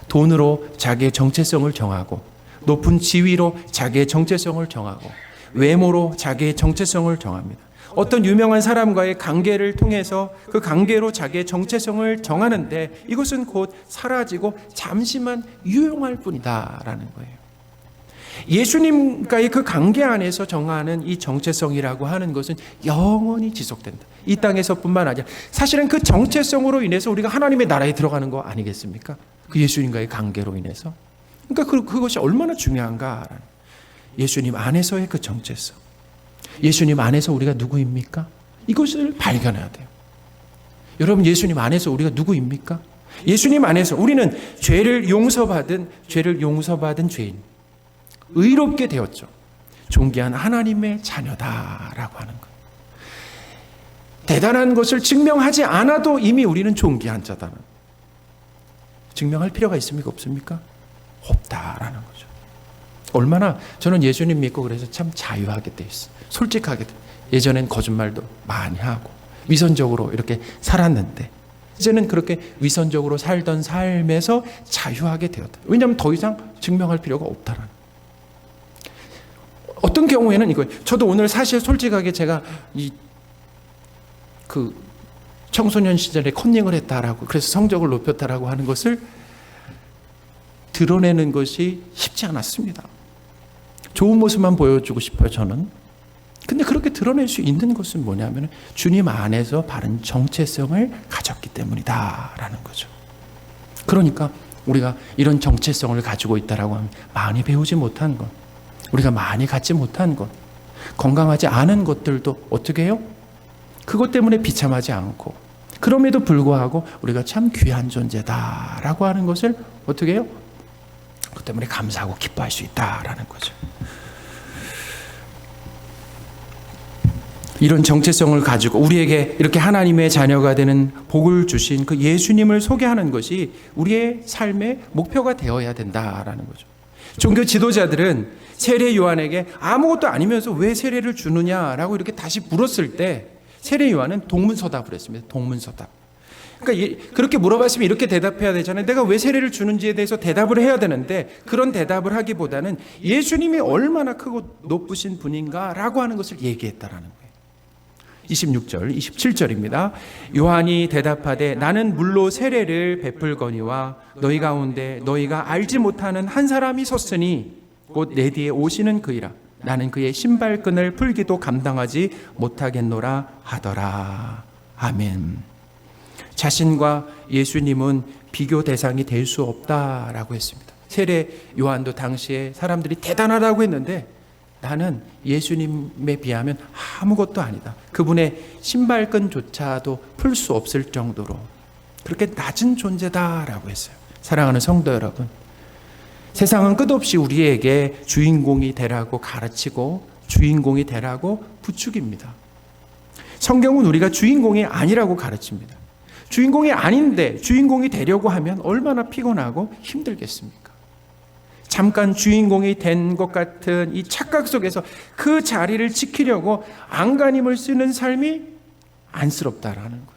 돈으로 자기의 정체성을 정하고, 높은 지위로 자기의 정체성을 정하고, 외모로 자기의 정체성을 정합니다. 어떤 유명한 사람과의 관계를 통해서 그 관계로 자기의 정체성을 정하는데 이것은 곧 사라지고 잠시만 유용할 뿐이다라는 거예요. 예수님과의 그 관계 안에서 정하는 이 정체성이라고 하는 것은 영원히 지속된다. 이 땅에서뿐만 아니라 사실은 그 정체성으로 인해서 우리가 하나님의 나라에 들어가는 거 아니겠습니까? 그 예수님과의 관계로 인해서. 그러니까 그것이 얼마나 중요한가. 예수님 안에서의 그 정체성. 예수님 안에서 우리가 누구입니까? 이것을 발견해야 돼요. 여러분, 예수님 안에서 우리가 누구입니까? 예수님 안에서 우리는 죄를 용서받은 죄인, 의롭게 되었죠. 존귀한 하나님의 자녀다라고 하는 것. 대단한 것을 증명하지 않아도 이미 우리는 존귀한 자다. 증명할 필요가 있습니까? 없습니까? 없다라는 거죠. 얼마나 저는 예수님 믿고 그래서 참 자유하게 돼 있어요. 솔직하게 돼. 예전엔 거짓말도 많이 하고 위선적으로 이렇게 살았는데 이제는 그렇게 위선적으로 살던 삶에서 자유하게 되었다. 왜냐하면 더 이상 증명할 필요가 없다라는. 어떤 경우에는 이거예요. 저도 오늘 사실 솔직하게 제가 그 청소년 시절에 컨닝을 했다라고, 그래서 성적을 높였다라고 하는 것을 드러내는 것이 쉽지 않았습니다. 좋은 모습만 보여주고 싶어요, 저는. 근데 그렇게 드러낼 수 있는 것은 뭐냐면 주님 안에서 바른 정체성을 가졌기 때문이다라는 거죠. 그러니까 우리가 이런 정체성을 가지고 있다라고 하면 많이 배우지 못한 것, 우리가 많이 갖지 못한 것, 건강하지 않은 것들도 어떻게 해요? 그것 때문에 비참하지 않고 그럼에도 불구하고 우리가 참 귀한 존재다라고 하는 것을 어떻게 해요? 그것 때문에 감사하고 기뻐할 수 있다라는 거죠. 이런 정체성을 가지고 우리에게 이렇게 하나님의 자녀가 되는 복을 주신 그 예수님을 소개하는 것이 우리의 삶의 목표가 되어야 된다라는 거죠. 종교 지도자들은 세례 요한에게 아무것도 아니면서 왜 세례를 주느냐라고 이렇게 다시 물었을 때 세례 요한은 동문서답을 했습니다. 동문서답. 그러니까 그렇게 물어봤으면 이렇게 대답해야 되잖아요. 내가 왜 세례를 주는지에 대해서 대답을 해야 되는데 그런 대답을 하기보다는 예수님이 얼마나 크고 높으신 분인가라고 하는 것을 얘기했다라는 거예요. 26절, 27절입니다. 요한이 대답하되 나는 물로 세례를 베풀거니와 너희 가운데 너희가 알지 못하는 한 사람이 섰으니 곧 내 뒤에 오시는 그이라. 나는 그의 신발끈을 풀기도 감당하지 못하겠노라 하더라. 아멘. 자신과 예수님은 비교 대상이 될 수 없다라고 했습니다. 세례 요한도 당시에 사람들이 대단하다고 했는데 나는 예수님에 비하면 아무것도 아니다. 그분의 신발끈조차도 풀 수 없을 정도로 그렇게 낮은 존재다라고 했어요. 사랑하는 성도 여러분, 세상은 끝없이 우리에게 주인공이 되라고 가르치고 주인공이 되라고 부추깁니다. 성경은 우리가 주인공이 아니라고 가르칩니다. 주인공이 아닌데 주인공이 되려고 하면 얼마나 피곤하고 힘들겠습니까? 잠깐 주인공이 된 것 같은 이 착각 속에서 그 자리를 지키려고 안간힘을 쓰는 삶이 안쓰럽다라는 거예요.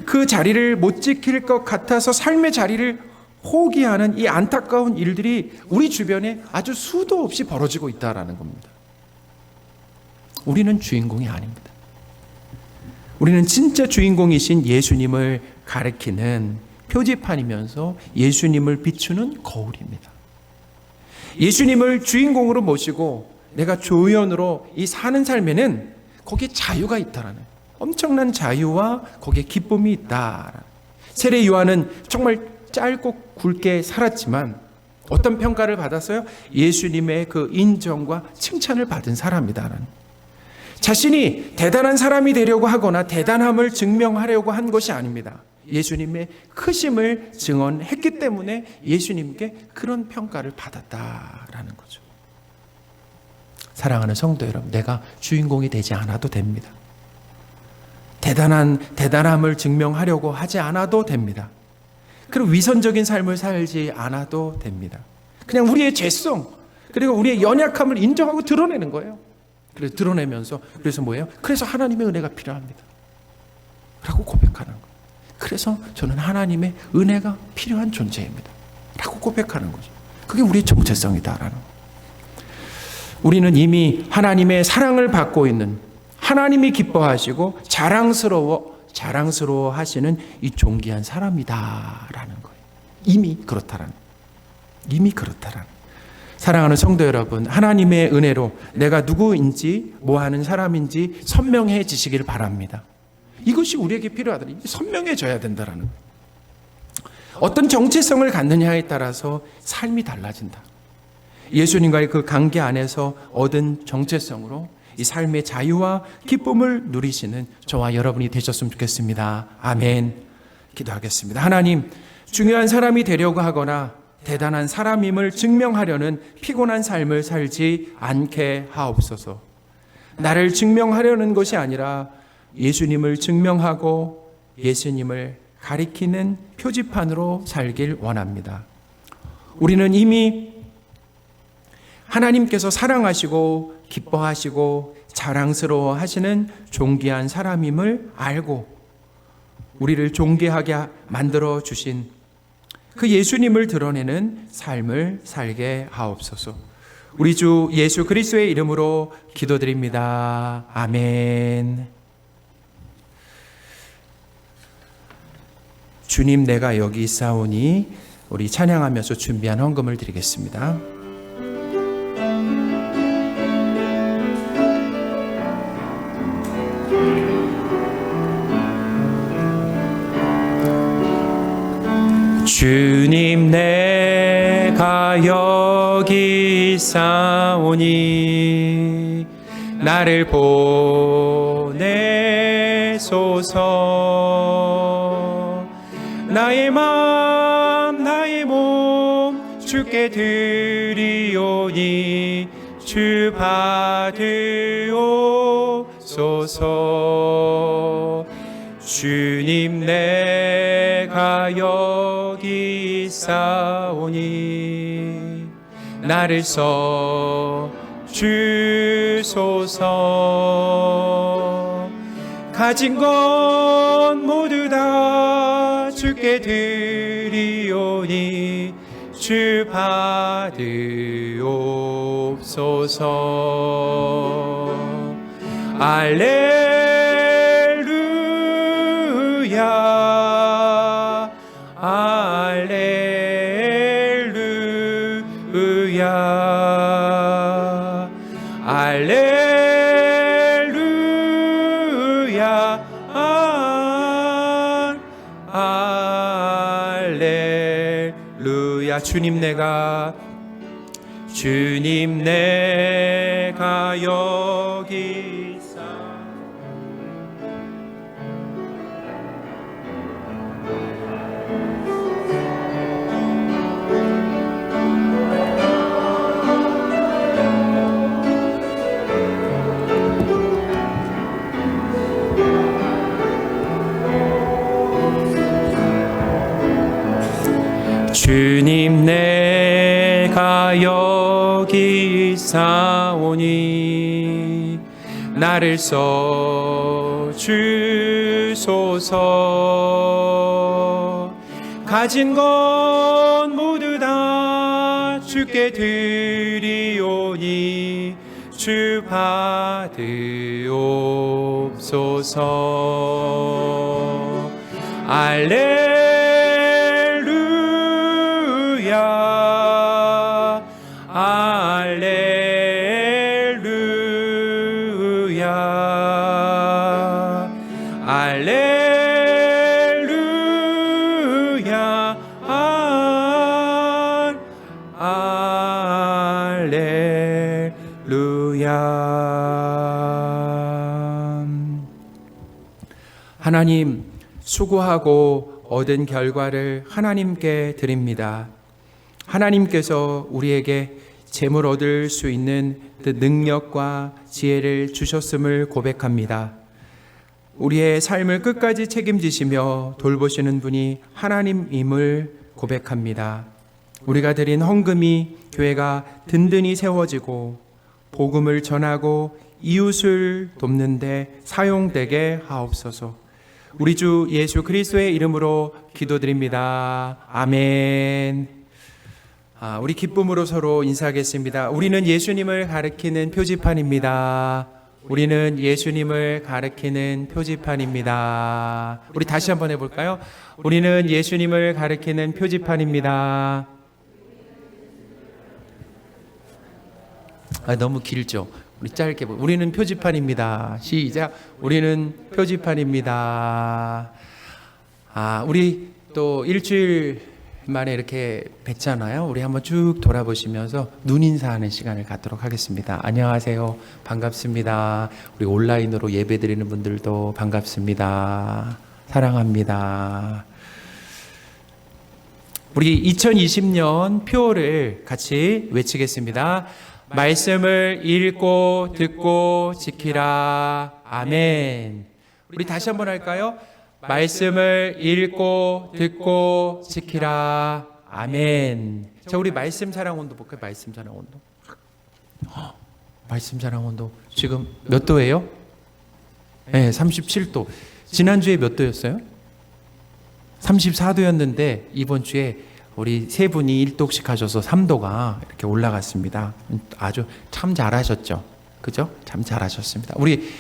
그 자리를 못 지킬 것 같아서 삶의 자리를 포기하는 이 안타까운 일들이 우리 주변에 아주 수도 없이 벌어지고 있다라는 겁니다. 우리는 주인공이 아닙니다. 우리는 진짜 주인공이신 예수님을 가리키는 표지판이면서 예수님을 비추는 거울입니다. 예수님을 주인공으로 모시고 내가 조연으로 이 사는 삶에는 거기에 자유가 있다라는, 엄청난 자유와 거기에 기쁨이 있다. 세례 요한은 정말 짧고 굵게 살았지만 어떤 평가를 받았어요? 예수님의 그 인정과 칭찬을 받은 사람이다라는. 자신이 대단한 사람이 되려고 하거나 대단함을 증명하려고 한 것이 아닙니다. 예수님의 크심을 증언했기 때문에 예수님께 그런 평가를 받았다라는 거죠. 사랑하는 성도 여러분, 내가 주인공이 되지 않아도 됩니다. 대단함을 증명하려고 하지 않아도 됩니다. 그리고 위선적인 삶을 살지 않아도 됩니다. 그냥 우리의 죄성, 그리고 우리의 연약함을 인정하고 드러내는 거예요. 그래서 드러내면서, 그래서 뭐예요? 그래서 하나님의 은혜가 필요합니다. 라고 고백하는 거예요. 그래서 저는 하나님의 은혜가 필요한 존재입니다. 라고 고백하는 거죠. 그게 우리의 정체성이다라는 거예요. 우리는 이미 하나님의 사랑을 받고 있는, 하나님이 기뻐하시고 자랑스러워 하시는 이 존귀한 사람이다라는 거예요. 이미 그렇다라는. 사랑하는 성도 여러분, 하나님의 은혜로 내가 누구인지 뭐 하는 사람인지 선명해지시길 바랍니다. 이것이 우리에게 필요하다. 선명해져야 된다라는 거예요. 어떤 정체성을 갖느냐에 따라서 삶이 달라진다. 예수님과의 그 관계 안에서 얻은 정체성으로 이 삶의 자유와 기쁨을 누리시는 저와 여러분이 되셨으면 좋겠습니다. 아멘. 기도하겠습니다. 하나님, 중요한 사람이 되려고 하거나 대단한 사람임을 증명하려는 피곤한 삶을 살지 않게 하옵소서. 나를 증명하려는 것이 아니라 예수님을 증명하고 예수님을 가리키는 표지판으로 살길 원합니다. 우리는 이미 하나님께서 사랑하시고 기뻐하시고 자랑스러워 하시는 존귀한 사람임을 알고 우리를 존귀하게 만들어 주신 그 예수님을 드러내는 삶을 살게 하옵소서. 우리 주 예수 그리스도의 이름으로 기도드립니다. 아멘. 주님, 내가 여기 있사오니, 우리 찬양하면서 준비한 헌금을 드리겠습니다. 주님, 내가 여기 있사오니 나를 보내소서. 나의 마음 나의 몸 주께 드리오니 주 받으옵소서. 주님 내가 여기 있사오니 나를 써 주소서. 가진 것 모두 다 주께 드리오니 주 받으옵소서. 알렐루야 알렐루야 알렐루야 알렐루야. 주님 내가 여기 있사. 주님 내가 여기 있사오니 나를 써 주소서. 가진 것 모두 다 주께 드리오니 주 받으옵소서. 알렐루야 알렐루야 알렐루야 알렐루야. 하나님, 수고하고 얻은 결과를 하나님께 드립니다. 하나님께서 우리에게 재물 얻을 수 있는 그 능력과 지혜를 주셨음을 고백합니다. 우리의 삶을 끝까지 책임지시며 돌보시는 분이 하나님임을 고백합니다. 우리가 드린 헌금이 교회가 든든히 세워지고 복음을 전하고 이웃을 돕는 데 사용되게 하옵소서. 우리 주 예수 그리스도의 이름으로 기도드립니다. 아멘. 우리 기쁨으로 서로 인사하겠습니다. 우리는 예수님을 가리키는 표지판입니다. 우리는 예수님을 가리키는 표지판입니다. 우리 다시 한번 해볼까요? 우리는 예수님을 가리키는 표지판입니다. 너무 길죠? 우리 짧게 우리는 표지판입니다. 시작. 우리는 표지판입니다. 우리 또 일주일 만에 이렇게 뵀잖아요. 우리 한번 쭉 돌아보시면서 눈인사하는 시간을 갖도록 하겠습니다. 안녕하세요. 반갑습니다. 우리 온라인으로 예배드리는 분들도 반갑습니다. 사랑합니다. 우리 2020년 표를 같이 외치겠습니다. 말씀을 읽고 듣고 지키라. 아멘. 우리 다시 한번 할까요? 말씀을 읽고 듣고 지키라. 아멘. 자, 우리 말씀 사랑 온도 볼까요? 말씀 사랑 온도. 말씀 사랑 온도 지금 몇 도예요? 네, 37도. 지난주에 몇 도였어요? 34도였는데 이번 주에 우리 세 분이 1도씩 하셔서 3도가 이렇게 올라갔습니다. 아주 참 잘하셨죠? 그죠? 참 잘하셨습니다. 우리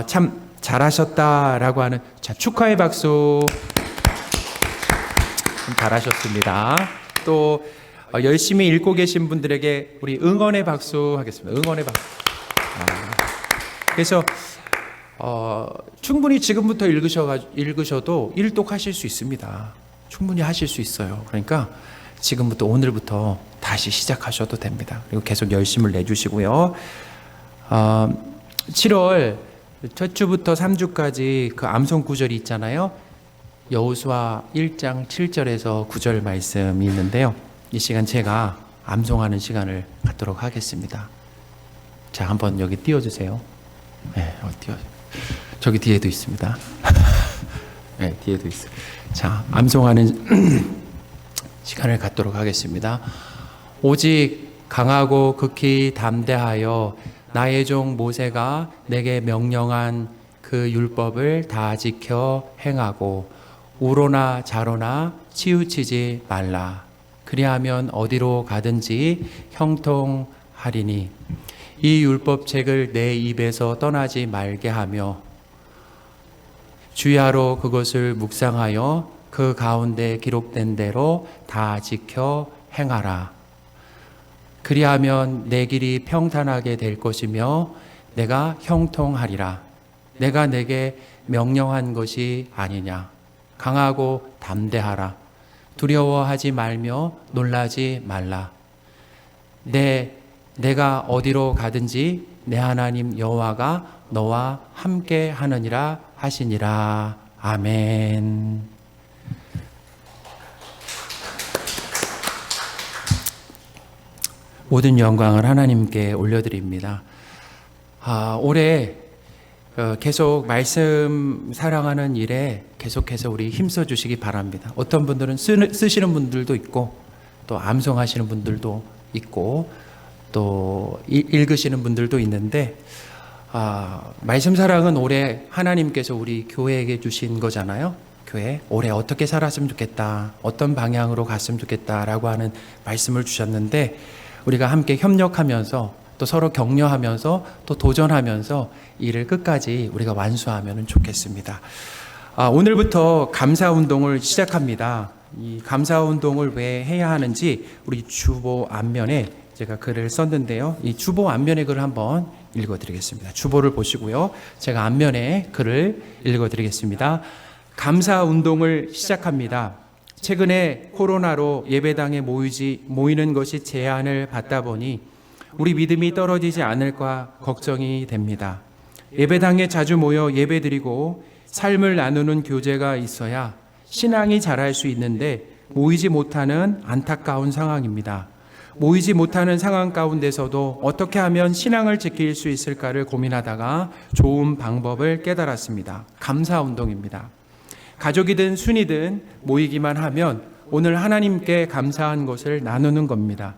참 잘하셨다라고 하는, 자, 축하의 박수. 잘하셨습니다. 또 열심히 읽고 계신 분들에게 우리 응원의 박수 하겠습니다. 응원의 박수. 그래서 충분히 지금부터 읽으셔도 1독 하실 수 있습니다. 충분히 하실 수 있어요. 그러니까 지금부터, 오늘부터 다시 시작하셔도 됩니다. 그리고 계속 열심을 내주시고요. 7월 첫 주부터 3주까지 그 암송 구절이 있잖아요. 여호수아 1장 7절에서 9절 말씀이 있는데요. 이 시간 제가 암송하는 시간을 갖도록 하겠습니다. 자, 한번 여기 띄워주세요. 네, 저기 뒤에도 있습니다. 네, 뒤에도 있어요. 자, 암송하는 시간을 갖도록 하겠습니다. 오직 강하고 극히 담대하여 나의 종 모세가 내게 명령한 그 율법을 다 지켜 행하고 우로나 좌로나 치우치지 말라. 그리하면 어디로 가든지 형통하리니 이 율법책을 내 입에서 떠나지 말게 하며 주야로 그것을 묵상하여 그 가운데 기록된 대로 다 지켜 행하라. 그리하면 내 길이 평탄하게 될 것이며 내가 형통하리라. 내가 내게 명령한 것이 아니냐. 강하고 담대하라. 두려워하지 말며 놀라지 말라. 내가 어디로 가든지 내 하나님 여호와가 너와 함께 하느니라 하시니라. 아멘. 모든 영광을 하나님께 올려드립니다. 올해 계속 말씀 사랑하는 일에 계속해서 우리 힘써 주시기 바랍니다. 어떤 분들은 쓰시는 분들도 있고 또 암송하시는 분들도 있고 또 읽으시는 분들도 있는데 말씀 사랑은 올해 하나님께서 우리 교회에게 주신 거잖아요. 교회 올해 어떻게 살았으면 좋겠다, 어떤 방향으로 갔으면 좋겠다라고 하는 말씀을 주셨는데 우리가 함께 협력하면서 또 서로 격려하면서 또 도전하면서 이를 끝까지 우리가 완수하면 좋겠습니다. 오늘부터 감사운동을 시작합니다. 이 감사운동을 왜 해야 하는지 우리 주보 앞면에 제가 글을 썼는데요. 이 주보 앞면의 글을 한번 읽어드리겠습니다. 주보를 보시고요. 제가 앞면에 글을 읽어드리겠습니다. 감사운동을 시작합니다. 최근에 코로나로 예배당에 모이는 것이 제한을 받다 보니 우리 믿음이 떨어지지 않을까 걱정이 됩니다. 예배당에 자주 모여 예배드리고 삶을 나누는 교제가 있어야 신앙이 자랄 수 있는데 모이지 못하는 안타까운 상황입니다. 모이지 못하는 상황 가운데서도 어떻게 하면 신앙을 지킬 수 있을까를 고민하다가 좋은 방법을 깨달았습니다. 감사운동입니다. 가족이든 순이든 모이기만 하면 오늘 하나님께 감사한 것을 나누는 겁니다.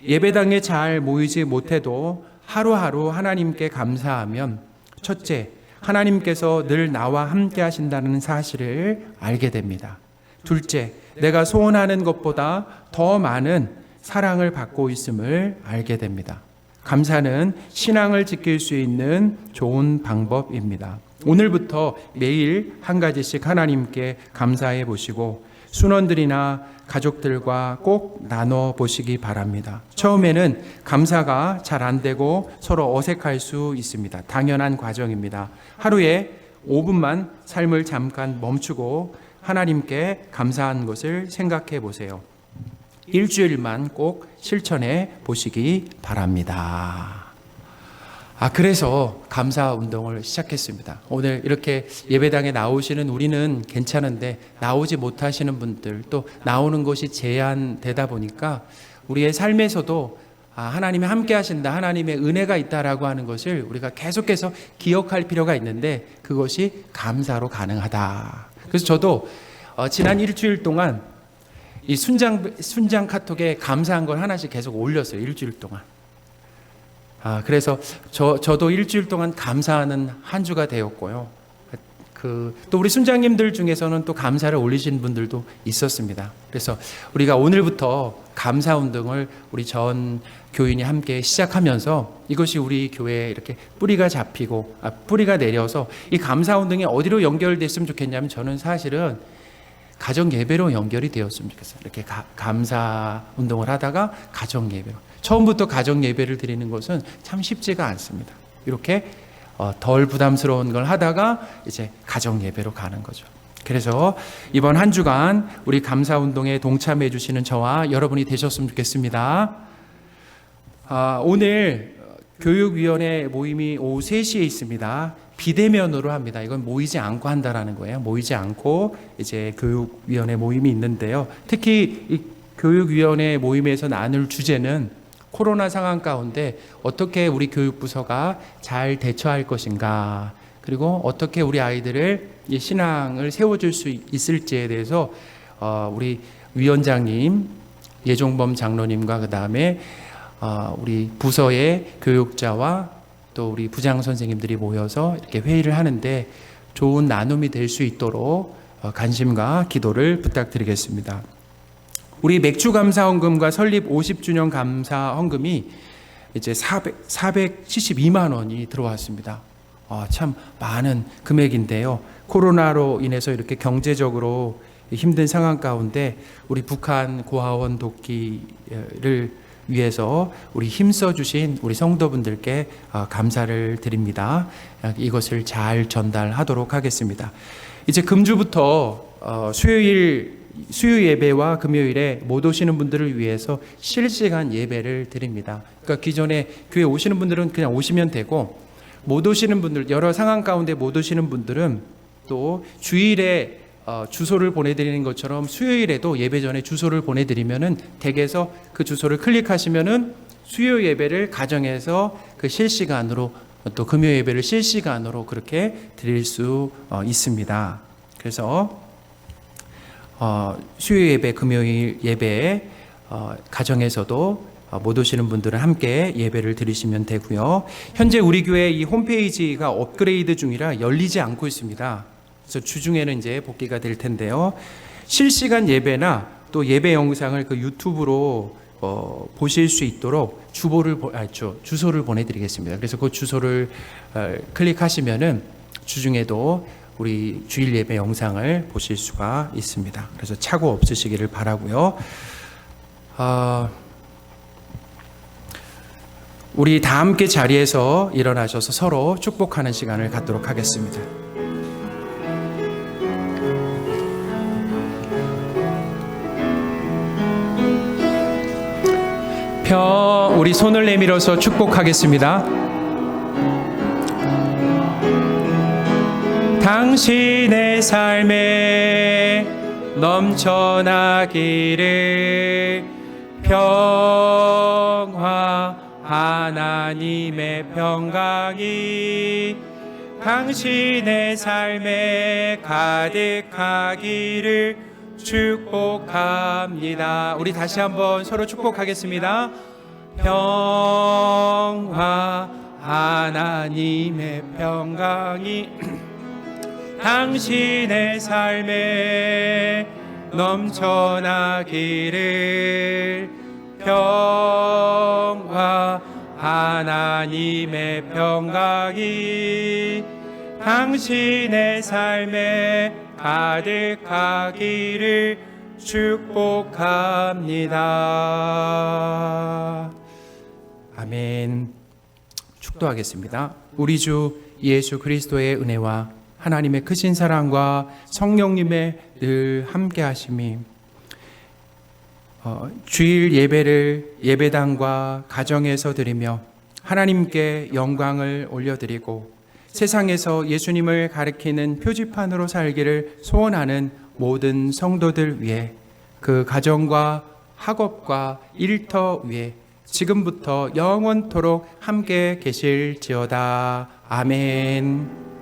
예배당에 잘 모이지 못해도 하루하루 하나님께 감사하면 첫째, 하나님께서 늘 나와 함께 하신다는 사실을 알게 됩니다. 둘째, 내가 소원하는 것보다 더 많은 사랑을 받고 있음을 알게 됩니다. 감사는 신앙을 지킬 수 있는 좋은 방법입니다. 오늘부터 매일 한 가지씩 하나님께 감사해 보시고 순원들이나 가족들과 꼭 나눠 보시기 바랍니다. 처음에는 감사가 잘 안 되고 서로 어색할 수 있습니다. 당연한 과정입니다. 하루에 5분만 삶을 잠깐 멈추고 하나님께 감사한 것을 생각해 보세요. 일주일만 꼭 실천해 보시기 바랍니다. 그래서 감사 운동을 시작했습니다. 오늘 이렇게 예배당에 나오시는 우리는 괜찮은데 나오지 못하시는 분들 또 나오는 것이 제한되다 보니까 우리의 삶에서도 하나님이 함께 하신다, 하나님의 은혜가 있다라고 하는 것을 우리가 계속해서 기억할 필요가 있는데 그것이 감사로 가능하다. 그래서 저도 지난 일주일 동안 이 순장 카톡에 감사한 걸 하나씩 계속 올렸어요. 일주일 동안. 그래서 저도 일주일 동안 감사하는 한 주가 되었고요. 또 우리 순장님들 중에서는 또 감사를 올리신 분들도 있었습니다. 그래서 우리가 오늘부터 감사 운동을 우리 전 교인이 함께 시작하면서 이것이 우리 교회에 이렇게 뿌리가 잡히고 뿌리가 내려서 이 감사 운동이 어디로 연결됐으면 좋겠냐면 저는 사실은 가정 예배로 연결이 되었으면 좋겠어요. 이렇게 감사 운동을 하다가 가정 예배로. 처음부터 가정 예배를 드리는 것은 참 쉽지가 않습니다. 이렇게 덜 부담스러운 걸 하다가 이제 가정 예배로 가는 거죠. 그래서 이번 한 주간 우리 감사 운동에 동참해 주시는 저와 여러분이 되셨으면 좋겠습니다. 오늘 교육위원회 모임이 오후 3시에 있습니다. 비대면으로 합니다. 이건 모이지 않고 한다라는 거예요. 모이지 않고 이제 교육위원회 모임이 있는데요. 특히 이 교육위원회 모임에서 나눌 주제는 코로나 상황 가운데 어떻게 우리 교육부서가 잘 대처할 것인가, 그리고 어떻게 우리 아이들을 이 신앙을 세워줄 수 있을지에 대해서 우리 위원장님, 예종범 장로님과 그 다음에 우리 부서의 교육자와 또 우리 부장 선생님들이 모여서 이렇게 회의를 하는데 좋은 나눔이 될 수 있도록 관심과 기도를 부탁드리겠습니다. 우리 맥주 감사 헌금과 설립 50주년 감사 헌금이 이제 472만 원이 들어왔습니다. 참 많은 금액인데요. 코로나로 인해서 이렇게 경제적으로 힘든 상황 가운데 우리 북한 고아원 돕기를 위해서 우리 힘써 주신 우리 성도분들께 감사를 드립니다. 이것을 잘 전달하도록 하겠습니다. 이제 금주부터 수요 예배와 금요일에 못 오시는 분들을 위해서 실시간 예배를 드립니다. 그러니까 기존에 교회 오시는 분들은 그냥 오시면 되고, 못 오시는 분들, 여러 상황 가운데 못 오시는 분들은 또 주일에 주소를 보내드리는 것처럼 수요일에도 예배 전에 주소를 보내드리면은 댁에서 그 주소를 클릭하시면은 수요 예배를 가정에서 그 실시간으로, 또 금요 예배를 실시간으로 그렇게 드릴 수 있습니다. 그래서 수요 예배, 금요일 예배에 가정에서도 못 오시는 분들은 함께 예배를 드리시면 되고요. 현재 우리 교회 이 홈페이지가 업그레이드 중이라 열리지 않고 있습니다. 그래서 주중에는 이제 복귀가 될 텐데요. 실시간 예배나 또 예배 영상을 그 유튜브로 보실 수 있도록 주소를 보내드리겠습니다. 그래서 그 주소를 클릭하시면은 주중에도 우리 주일 예배 영상을 보실 수가 있습니다. 그래서 착오 없으시기를 바라고요. 우리 다 함께 자리에서 일어나셔서 서로 축복하는 시간을 갖도록 하겠습니다. 우리 손을 내밀어서 축복하겠습니다. 당신의 삶에 넘쳐나기를 평화, 하나님의 평강이 당신의 삶에 가득하기를 축복합니다. 우리 다시 한번 서로 축복하겠습니다. 평화, 하나님의 평강이 당신의 삶에 넘쳐나기를 평화, 하나님의 평강이 당신의 삶에 가득하기를 축복합니다. 아멘. 축도하겠습니다. 우리 주 예수 그리스도의 은혜와 하나님의 크신 사랑과 성령님의 늘 함께 하심이 주일 예배를 예배당과 가정에서 드리며 하나님께 영광을 올려드리고 세상에서 예수님을 가리키는 표지판으로 살기를 소원하는 모든 성도들 위해, 그 가정과 학업과 일터 위에 지금부터 영원토록 함께 계실지어다. 아멘.